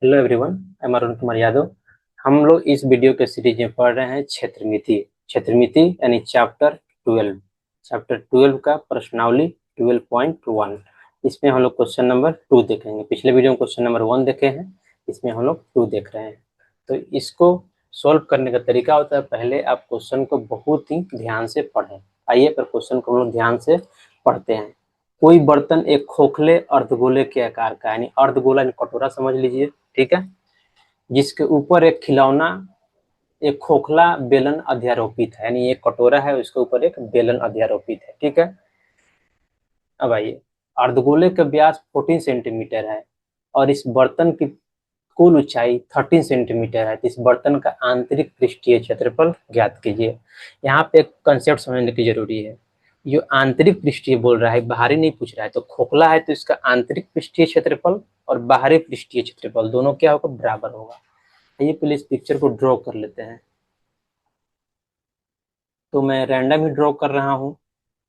Hello everyone, मैं अरुण कुमार यादव। हम लोग इस वीडियो के सीरीज में पढ़ रहे हैं क्षेत्रमिति यानी चैप्टर 12 का प्रश्नावली 12.1। इसमें हम लोग क्वेश्चन नंबर 2 देखेंगे। पिछले वीडियो में क्वेश्चन नंबर 1 देखे हैं, इसमें हम लोग 2 देख रहे हैं। तो इसको सॉल्व करने का तरीका होता है, पहले आप क्वेश्चन को बहुत ही ध्यान से पढ़ें। आइए पर क्वेश्चन को हम लोग ध्यान से पढ़ते हैं। कोई बर्तन एक खोखले अर्धगोले के आकार का, यानी अर्धगोला यानी कटोरा समझ लीजिए, ठीक है, जिसके ऊपर एक खिलौना, एक खोखला बेलन अध्यारोपित है, यानी एक कटोरा है उसके ऊपर एक बेलन अध्यारोपित है, ठीक है। अब आइए, अर्धगोले का व्यास 14 सेंटीमीटर है और इस बर्तन की कुल ऊंचाई 13 सेंटीमीटर है, तो इस बर्तन का आंतरिक पृष्ठीय क्षेत्रफल ज्ञात कीजिए। यहाँ पे एक कंसेप्ट समझने की जरूरी है। जो आंतरिक पृष्ठीय बोल रहा है, बाहरी नहीं पूछ रहा है। तो खोखला है तो इसका आंतरिक पृष्ठीय क्षेत्रफल और बाहरी पृष्ठीय क्षेत्रफल दोनों क्या होगा, बराबर होगा। आइए पहले इस पिक्चर को ड्रॉ कर लेते हैं। तो मैं रैंडम ही ड्रॉ कर रहा हूँ।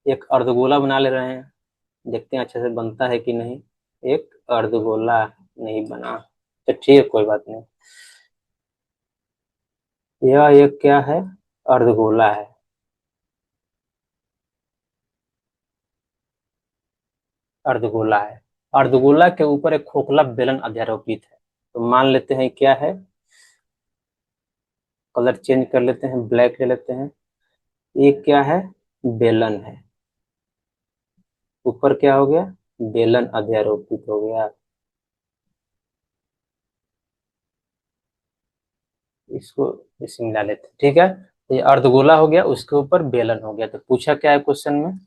एक अर्धगोला बना ले रहे हैं, देखते हैं अच्छे से बनता है कि नहीं। एक अर्धगोला नहीं बना, तो ठीक है, कोई बात नहीं। यह एक क्या है, अर्धगोला है। अर्धगोला है, अर्धगोला के ऊपर एक खोखला बेलन अध्यारोपित है। तो मान लेते हैं क्या है, कलर चेंज कर लेते हैं, ब्लैक ले लेते हैं। ये क्या है, बेलन है। ऊपर क्या हो गया, बेलन अध्यारोपित हो गया। इसको इसे मिला लेते हैं, ठीक है। ये अर्धगोला हो गया, उसके ऊपर बेलन हो गया। तो पूछा क्या है क्वेश्चन में,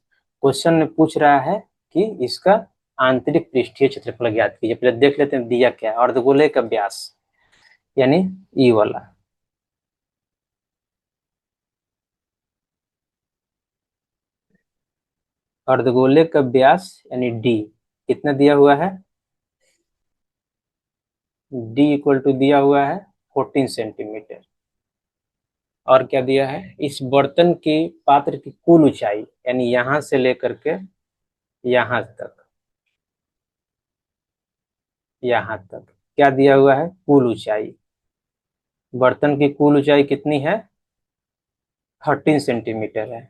क्वेश्चन में पूछ रहा है कि इसका आंतरिक पृष्ठीय क्षेत्रफल ज्ञात कीजिए। पहले देख लेते हैं दिया क्या है, अर्धगोले का व्यास यानी ई वाला। अर्धगोले का व्यास यानी डी कितना दिया हुआ है, डी इक्वल टू दिया हुआ है 14 सेंटीमीटर। और क्या दिया है, इस बर्तन की पात्र की कुल ऊंचाई यानी यहां से लेकर के यहां तक, यहां तक क्या दिया हुआ है, कुल ऊंचाई। बर्तन की कुल ऊंचाई कितनी है, 13 सेंटीमीटर है।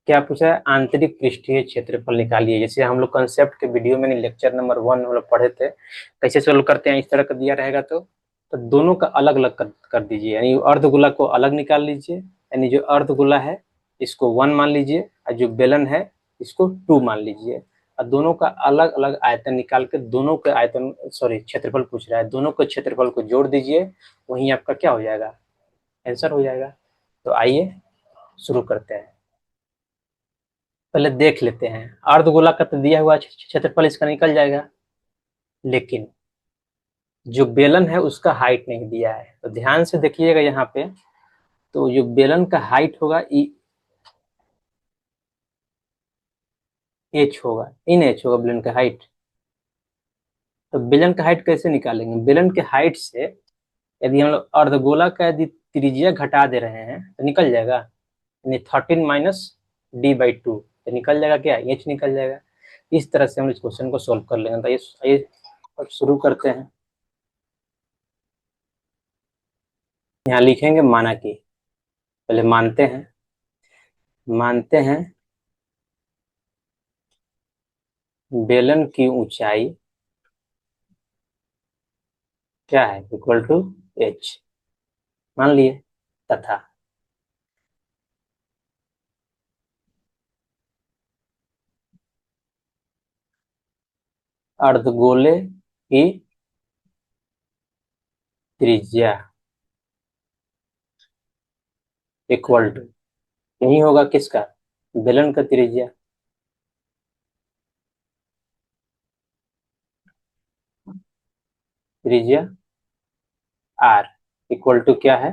क्या पूछा है, आंतरिक पृष्ठीय क्षेत्रफल निकालिए। जैसे हम लोग कंसेप्ट के वीडियो में लेक्चर नंबर 1 हम लोग पढ़े थे, कैसे सोल्व करते हैं। इस तरह का दिया रहेगा तो दोनों का अलग अलग कर दीजिए, यानी अर्धगोला को अलग निकाल लीजिए। यानी जो अर्धगोला है इसको 1 मान लीजिए और जो बेलन है इसको 2 मान लीजिए। और दोनों का अलग अलग आयतन निकाल के, दोनों के आयतन सॉरी क्षेत्रफल पूछ रहा है, दोनों के क्षेत्रफल को जोड़ दीजिए, वहीं आपका क्या हो जाएगा, आंसर हो जाएगा। तो आइए शुरू करते हैं। पहले देख लेते हैं, अर्धगोला का तो दिया हुआ क्षेत्रफल इसका निकल जाएगा, लेकिन जो बेलन है उसका हाइट नहीं दिया है। तो ध्यान से देखिएगा यहाँ पे, तो जो बेलन का हाइट होगा एच होगा, इन एच होगा बेलन का हाइट। तो बेलन का हाइट कैसे निकालेंगे, बेलन के हाइट से यदि हम लोग अर्धगोला का यदि त्रिज्या घटा दे रहे हैं तो निकल जाएगा, यानी 13 - d/2, तो निकल जाएगा क्या, एच निकल जाएगा। इस तरह से हम इस क्वेश्चन को सोल्व कर लेंगे। तो ये अब शुरू करते हैं। यहाँ लिखेंगे माना कि, पहले मानते हैं बेलन की ऊंचाई क्या है, इक्वल टू एच, मान लिए। तथा अर्धगोले की त्रिज्या इक्वल टू, यही होगा किसका, बेलन का त्रिज्या। त्रिज्या आर इक्वल टू क्या है,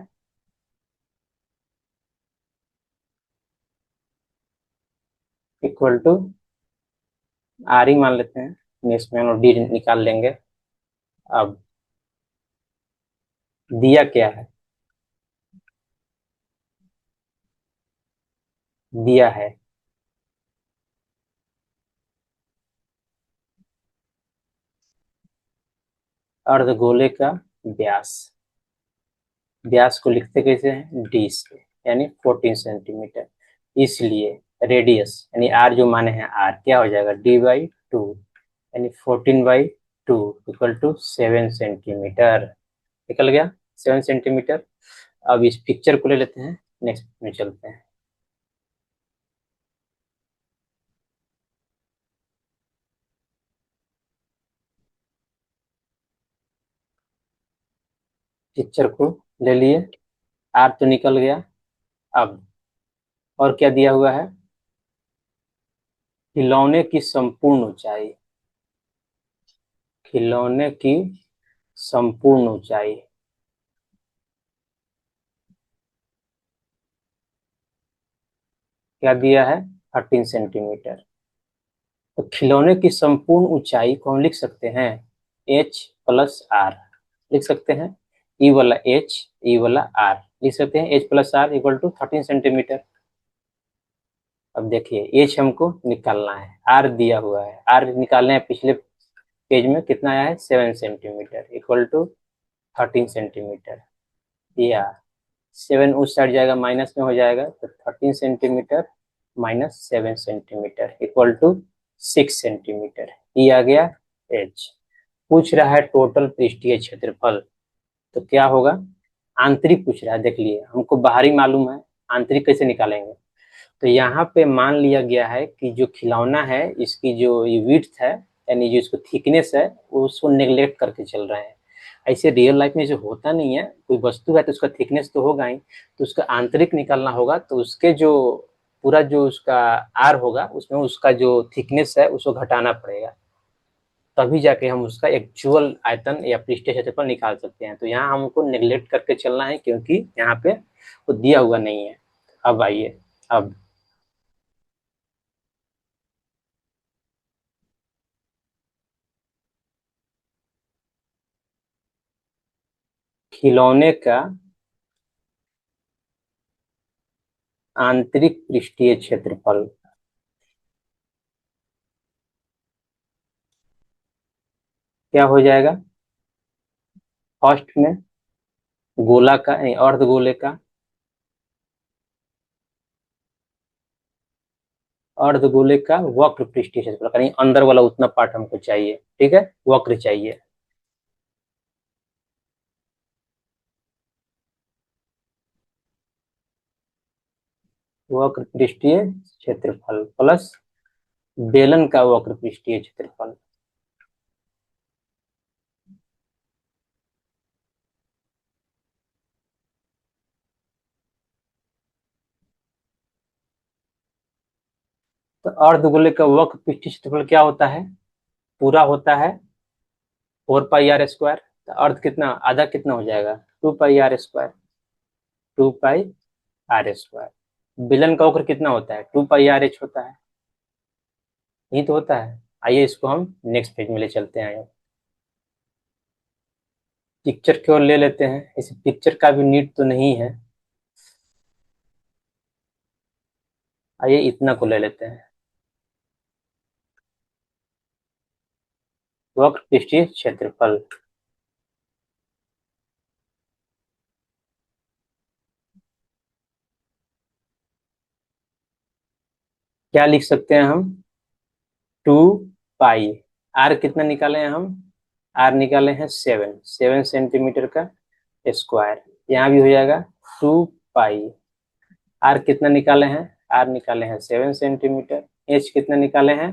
इक्वल टू आर ही मान लेते हैं, इसमें हम डी निकाल लेंगे। अब दिया क्या है, दिया है अर्धगोले का व्यास, व्यास को लिखते कैसे हैं, डी से, यानी 14 सेंटीमीटर। इसलिए रेडियस यानी आर जो माने हैं आर, क्या हो जाएगा, d/2 यानी 14/2 इक्वल टू 7 सेंटीमीटर। निकल गया 7 सेंटीमीटर। अब इस पिक्चर को ले लेते हैं, नेक्स्ट में चलते हैं। पिक्चर को ले लिए, आर तो निकल गया। अब और क्या दिया हुआ है, खिलौने की संपूर्ण ऊंचाई, खिलौने की संपूर्ण ऊंचाई क्या दिया है, 13 सेंटीमीटर। तो खिलौने की संपूर्ण ऊंचाई को हम लिख सकते हैं h+r, लिख सकते हैं ई वाला h, ई वाला r, लिख सकते हैं h+r इक्वल टू 13 सेंटीमीटर। अब देखिए h हमको निकालना है, r दिया हुआ है, r निकालने हैं, पिछले पेज में कितना आया है, 7 सेंटीमीटर इक्वल टू 13 सेंटीमीटर। या 7 उस साइड जाएगा, माइनस में हो जाएगा, तो 13 centimetre minus 7 centimetre equal to 6 centimetre. ये आ गया एच। पूछ रहा है टोटल पृष्ठीय क्षेत्रफल, तो क्या होगा, आंतरिक पूछ रहा है, देख लिए हमको बाहरी मालूम है, आंतरिक कैसे निकालेंगे। तो यहाँ पे मान लिया गया है कि जो खिलौना है इसकी जो ये विड्थ है, यानी जो इसको थिकनेस है, उसको नेग्लेक्ट करके चल रहे हैं। ऐसे रियल लाइफ में जो होता नहीं है, कोई वस्तु है तो उसका थिकनेस तो होगा ही, तो उसका आंतरिक निकालना होगा, तो उसके जो पूरा जो उसका आर होगा उसमें उसका जो थिकनेस है उसको घटाना पड़ेगा, तभी जाके हम उसका एक्चुअल आयतन या पृष्ठीय क्षेत्रफल निकाल सकते हैं। तो यहाँ हमको नेग्लेक्ट करके चलना है, क्योंकि यहाँ पे वो दिया हुआ नहीं है। अब आइए, अब खिलौने का आंतरिक पृष्ठीय क्षेत्रफल क्या हो जाएगा, फर्स्ट में गोला का अर्धगोले का, अर्धगोले का वक्र पृष्ठीय क्षेत्रफल, कहीं अंदर वाला उतना पार्ट हमको चाहिए, ठीक है, वक्र चाहिए। वक्र पृष्ठीय क्षेत्रफल प्लस बेलन का वक्र पृष्ठीय क्षेत्रफल, तो अर्धगोले का वक्र पृष्ठीय क्षेत्रफल क्या होता है, पूरा होता है 4πr²। तो अर्ध कितना, आधा कितना हो जाएगा, 2πr², 2πr²। बेलन का वक्र कितना होता है, 2πrh होता है, यही तो होता है। आइए इसको हम नेक्स्ट पेज में ले चलते हैं, पिक्चर की ओर ले लेते हैं। इस पिक्चर का भी नीड तो नहीं है, आइए इतना को ले लेते हैं, वक्र पृष्ठीय क्षेत्रफल। क्या लिख सकते हैं हम, 2 पाई, आर कितना निकाले हैं हम, आर निकाले हैं 7 सेंटीमीटर का स्क्वायर, यहाँ भी हो जाएगा 2 पाई। आर कितना निकाले हैं, आर निकाले हैं 7 सेंटीमीटर। एच कितना निकाले हैं,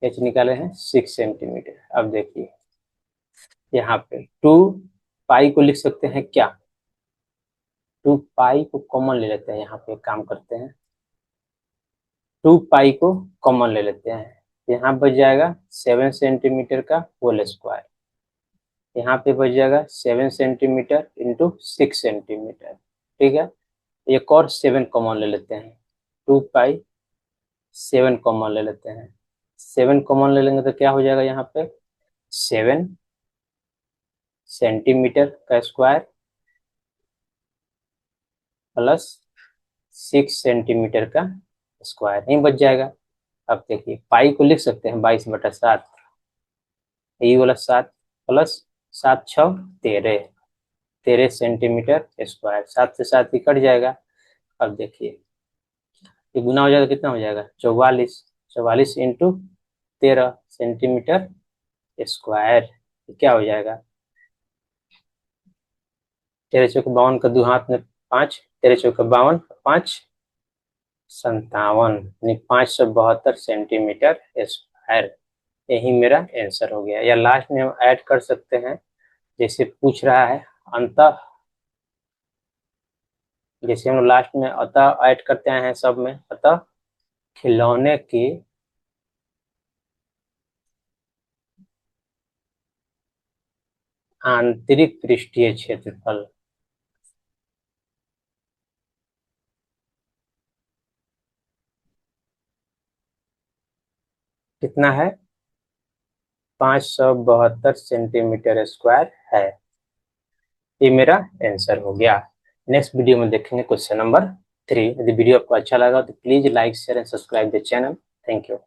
एच निकाले हैं 6 सेंटीमीटर। अब देखिए यहाँ पे 2 पाई को लिख सकते हैं क्या, 2 पाई को कॉमन ले लेते हैं, यहाँ पे काम करते हैं, 2 पाई को कॉमन ले लेते हैं, यहाँ बच जाएगा 7 सेंटीमीटर का होल स्क्वायर, यहाँ पे बच जाएगा 7 सेंटीमीटर इंटू 6 सेंटीमीटर। ठीक है, एक और 7 कॉमन ले लेते हैं, 2 पाई 7 कॉमन ले लेते हैं, 7 कॉमन ले लेंगे तो क्या हो जाएगा, यहाँ पे 7 सेंटीमीटर का स्क्वायर प्लस 6 सेंटीमीटर का स्क्वायर, नहीं बच जाएगा। अब देखिए पाई को लिख सकते हैं 22/7, ये वाला 7 प्लस 7 6 13, 13 सेंटीमीटर स्क्वायर। 7 से 7 ही कट जाएगा। अब देखिए ये गुना हो जाएगा, कितना हो जाएगा 44, 44 इंटू 13 सेंटीमीटर स्क्वायर। क्या हो जाएगा 13 चौके 52 का 2 हाथ में 5, 13 चौके 52, 5 57, यानी 572 सेंटीमीटर स्क्वायर। यही मेरा आंसर हो गया। या लास्ट में हम ऐड कर सकते हैं, जैसे पूछ रहा है अंतः, जैसे हम लास्ट में अतः ऐड करते हैं सब में, अतः खिलौने की आंतरिक पृष्ठीय क्षेत्रफल कितना है 572 सेंटीमीटर स्क्वायर है। ये मेरा आंसर हो गया। नेक्स्ट वीडियो में देखेंगे क्वेश्चन नंबर 3। यदि वीडियो आपको अच्छा लगा तो please like share and subscribe the channel. Thank you.